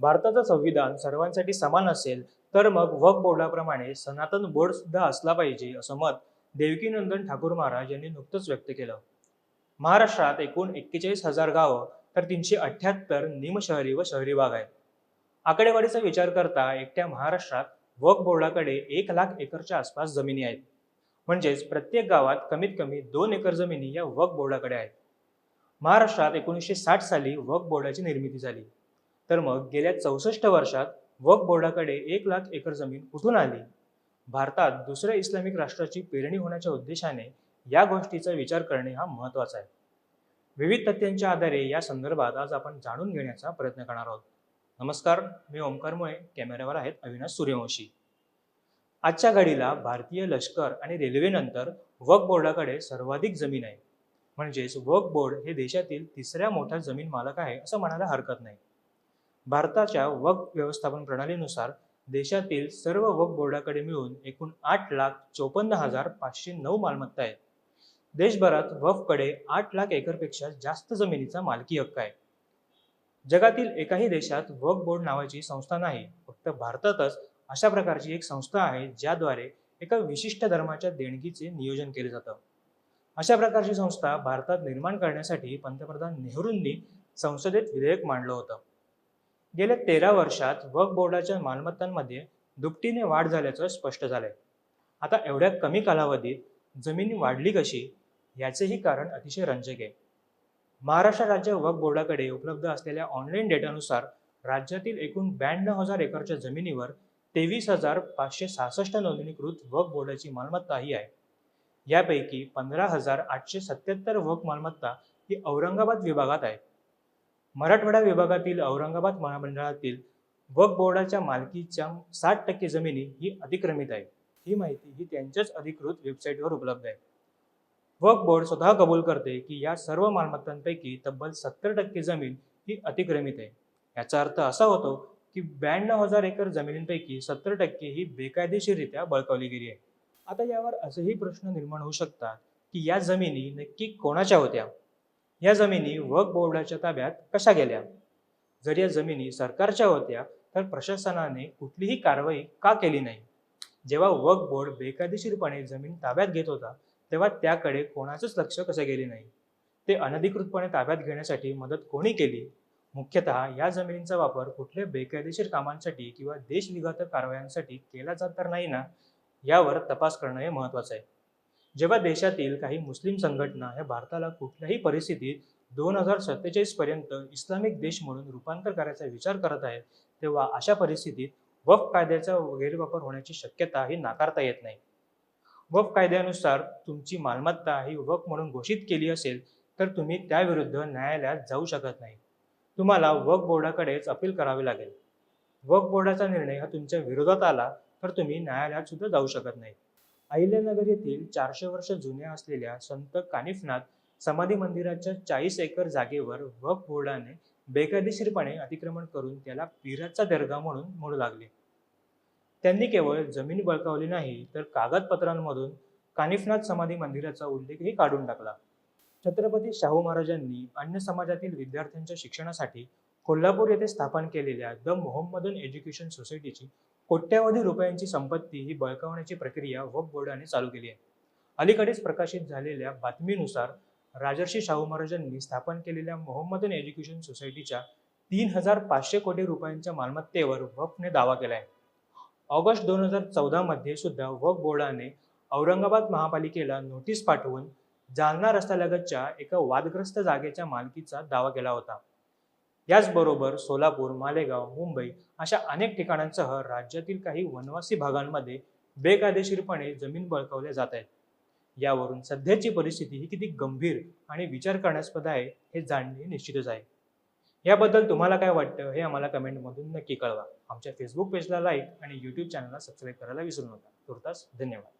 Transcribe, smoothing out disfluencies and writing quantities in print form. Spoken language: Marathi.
भारताचं संविधान सर्वांसाठी समान असेल तर मग वक्फ बोर्डाप्रमाणे सनातन बोर्ड सुद्धा असला पाहिजे असं मत देवकीनंदन ठाकूर महाराज यांनी नुकतंच व्यक्त केलं. महाराष्ट्रात एकूण 41,000 गावं तर 378 निमशहरी व शहरी भाग आहेत. आकडेवारीचा विचार करता एकट्या महाराष्ट्रात वक्फ बोर्डाकडे 1 लाख एकरच्या आसपास जमिनी आहेत. म्हणजेच प्रत्येक गावात कमीत कमी 2 एकर जमिनी या वक्फ बोर्डाकडे आहेत. महाराष्ट्रात 1960 साली वक्फ बोर्डाची निर्मिती झाली. तर मग गेल्या 64 वर्षात वक्फ बोर्डाकडे 1 लाख एकर जमीन कुठून आली? भारतात दुसऱ्या इस्लामिक राष्ट्राची पेरणी होण्याच्या उद्देशाने या गोष्टीचा विचार करणे हा महत्त्वाचा आहे. विविध तथ्यांच्या आधारे या संदर्भात आज आपण जाणून घेण्याचा प्रयत्न करणार आहोत. नमस्कार, मी ओमकार मुळे, कॅमेऱ्यावर आहेत अविनाश सूर्यवंशी. आजच्या घडीला भारतीय लष्कर आणि रेल्वेनंतर वक्फ बोर्डाकडे सर्वाधिक जमीन आहे. म्हणजेच वक्फ बोर्ड हे देशातील तिसऱ्या मोठा जमीन मालक आहे असं म्हणायला हरकत नाही. भारताच्या वक्फ व्यवस्थापन प्रणालीनुसार देशातील सर्व वक्फ बोर्डाकडे मिळून एकूण 8,54,509 मालमत्ता आहेत. देशभरात वक्फकडे 8 लाख एकरपेक्षा जास्त जमिनीचा मालकी हक्क आहे. जगातील एकाही देशात वक्फ बोर्ड नावाची संस्था नाही. फक्त भारतातच अशा प्रकारची एक संस्था आहे ज्याद्वारे एका विशिष्ट धर्माच्या देणगीचे नियोजन केले जातं. अशा प्रकारची संस्था भारतात निर्माण करण्यासाठी पंतप्रधान नेहरूंनी संसदेत विधेयक मांडलं होतं. गेल्या 13 वर्षात वक्फ बोर्डाच्या मालमत्तांमध्ये दुपटीने वाढ झाल्याचं स्पष्ट झालंय. आता एवढ्या कमी कालावधीत जमीन वाढली कशी, याचेही कारण अतिशय रंजक आहे. महाराष्ट्र राज्य वक्फ बोर्डाकडे उपलब्ध असलेल्या ऑनलाईन डेटानुसार राज्यातील एकूण 92,000 एकरच्या जमिनीवर 23,566 नोंदणीकृत वक्फ बोर्डाची मालमत्ता ही आहे. यापैकी 15,877 वक्फ मालमत्ता ही औरंगाबाद विभागात आहे. मराठवाडा विभागातील औरंगाबाद महामंडळातील वक्फ बोर्डाच्या मालकीच्या 60% जमिनी ही अतिक्रमित आहे. ही माहिती ही त्यांच्याच अधिकृत वेबसाईटवर उपलब्ध आहे. वक्फ बोर्ड स्वतः कबूल करते की या सर्व मालमत्तांपैकी तब्बल 70% जमीन ही अतिक्रमित आहे. याचा अर्थ असा होतो की 92,000 एकर जमिनींपैकी 70% ही बेकायदेशीररित्या बळकावली गेली आहे. आता यावर असेही प्रश्न निर्माण होऊ शकतात की या जमिनी नक्की कोणाच्या होत्या? या जमिनी वक्फ बोर्डाच्या ताब्यात कशा गेल्या? जर या जमिनी सरकारच्या होत्या तर प्रशासनाने कुठलीही कारवाई का केली नाही? जेव्हा वक्फ बोर्ड बेकायदेशीरपणे जमीन ताब्यात घेत होता तेव्हा त्याकडे कोणाचंच लक्ष कसं गेले नाही? ते अनधिकृतपणे ताब्यात घेण्यासाठी मदत कोणी केली? मुख्यतः या जमिनींचा वापर कुठल्या बेकायदेशीर कामांसाठी किंवा देशविघातक कारवायांसाठी केला जात तर नाही ना, यावर तपास करणं हे महत्त्वाचं आहे. जेव्हा देशातील काही मुस्लिम संघटना हे भारताला कुठल्याही परिस्थितीत 2047 पर्यंत इस्लामिक देश म्हणून रूपांतर करायचा विचार करत आहेत, तेव्हा अशा परिस्थितीत वक्फ कायद्याचा गैरवापर होण्याची शक्यता ही नाकारता येत नाही. वक्फ कायद्यानुसार तुमची मालमत्ता ही वक्फ म्हणून घोषित केली असेल तर तुम्ही त्याविरुद्ध न्यायालयात जाऊ शकत नाही. तुम्हाला वक्फ बोर्डाकडेच अपील करावे लागेल. वक्फ बोर्डाचा निर्णय हा तुमच्या विरोधात आला तर तुम्ही न्यायालयात सुद्धा जाऊ शकत नाही. अहिल्यानगर येथील 400 वर्ष जुन्या असलेल्या संत कानिफनाथ समाधी मंदिराच्या 40 एकर जागेवर वक्फ बोर्डाने बेकायदेशीरपणे अतिक्रमण करून त्याला पीराचा दर्गा म्हणून म्हणू लागले. त्यांनी केवळ जमीन बळकावली नाही तर कागदपत्रांमधून कानिफनाथ समाधी मंदिराचा उल्लेखही काढून टाकला. छत्रपती शाहू महाराजांनी अन्य समाजातील विद्यार्थ्यांच्या शिक्षणासाठी कोल्हापूर येथे स्थापन केलेल्या द मोहम्मदन एज्युकेशन सोसायटीची कोट्यावधी रुपयांची संपत्ती ही बळकावण्याची प्रक्रिया वक्फ बोर्डाने चालू केली आहे. अलीकडेच प्रकाशित झालेल्या बातमीनुसार राजर्षी शाहू महाराजांनी स्थापन केलेल्या मोहम्मदन एज्युकेशन सोसायटीच्या 3,500 कोटी रुपयांच्या मालमत्तेवर वक्फने दावा केला आहे. ऑगस्ट 2014 मध्ये सुद्धा वक्फ बोर्डाने औरंगाबाद महापालिकेला नोटीस पाठवून जालना रस्त्यालगतच्या एका वादग्रस्त जागेच्या मालकीचा दावा केला होता. याचबरोबर सोलापूर, मालेगाव, मुंबई अशा अनेक ठिकाणांसह राज्यातील काही वनवासी भागांमध्ये बेकायदेशीरपणे जमीन बळकावल्या जात आहेत. यावरून सध्याची परिस्थिती ही किती गंभीर आणि विचार करण्यास्पद आहे हे जाणणे निश्चितच आहे. याबद्दल तुम्हाला काय वाटतं हे आम्हाला कमेंटमधून नक्की कळवा. आमच्या फेसबुक पेजला लाईक आणि यूट्यूब चॅनलला सबस्क्राईब करायला विसरू नका. तुर्तास धन्यवाद.